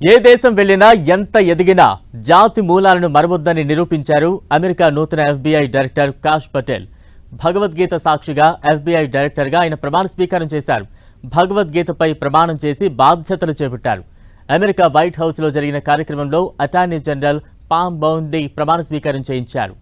ఏ దేశం వెళ్లినా ఎంత ఎదిగినా జాతి మూలాలను మరవొద్దని నిరూపించారు అమెరికా నూతన ఎఫ్బీఐ డైరెక్టర్ కాష్ పటేల్. భగవద్గీత సాక్షిగా ఎఫ్బీఐ డైరెక్టర్గా ఆయన ప్రమాణ స్వీకారం చేశారు. భగవద్గీతపై ప్రమాణం చేసి బాధ్యతలు చేపట్టారు. అమెరికా వైట్ హౌస్లో జరిగిన కార్యక్రమంలో అటార్నీ జనరల్ పామ్ బౌండీ ప్రమాణ స్వీకారం చేయించారు.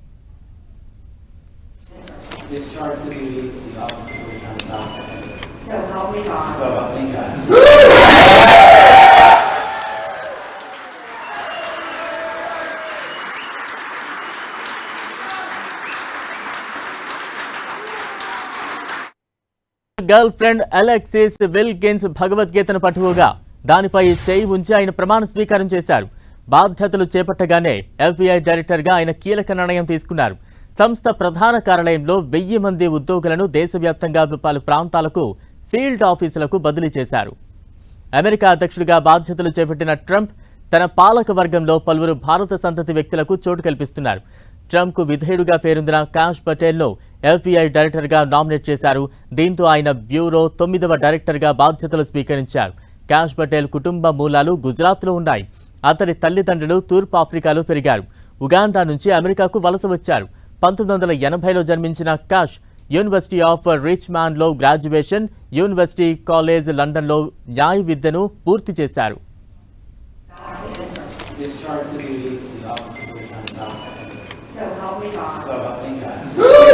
గర్ల్ ఫ్రెండ్ అలెక్సిస్ విల్కిన్స్ భగవద్గీతను పట్టుకోగా దానిపై చేయి ఉంచి ఆయన ప్రమాణ స్వీకారం చేశారు. బాధ్యతలు చేపట్టగానే ఎఫ్బీఐ డైరెక్టర్గా ఆయన కీలక నిర్ణయం తీసుకున్నారు. సంస్థ ప్రధాన కార్యాలయంలో 1000 మంది ఉద్యోగులను దేశవ్యాప్తంగా పలు ప్రాంతాలకు ఫీల్డ్ ఆఫీసులకు బదిలీ చేశారు. అమెరికా అధ్యక్షుడిగా బాధ్యతలు చేపట్టిన ట్రంప్ తన పాలక వర్గంలో పలువురు భారత సంతతి వ్యక్తులకు చోటు కల్పిస్తున్నారు. ట్రంప్కు విధేయుడుగా పేరొందిన కాష్ పటేల్ను ఎఫ్బీఐ డైరెక్టర్గా నామినేట్ చేశారు. దీంతో ఆయన బ్యూరో 9వ డైరెక్టర్గా బాధ్యతలు స్వీకరించారు. కాష్ పటేల్ కుటుంబ మూలాలు గుజరాత్లో ఉన్నాయి. అతడి తల్లిదండ్రులు తూర్పు ఆఫ్రికాలో పెరిగారు. ఉగాండా నుంచి అమెరికాకు వలస వచ్చారు. 1980లో జన్మించిన కాష్ యూనివర్సిటీ ఆఫ్ రిచ్మాండ్లో గ్రాడ్యుయేషన్, యూనివర్సిటీ కాలేజ్ లండన్లో న్యాయ విద్యను పూర్తి చేశారు. So help me God.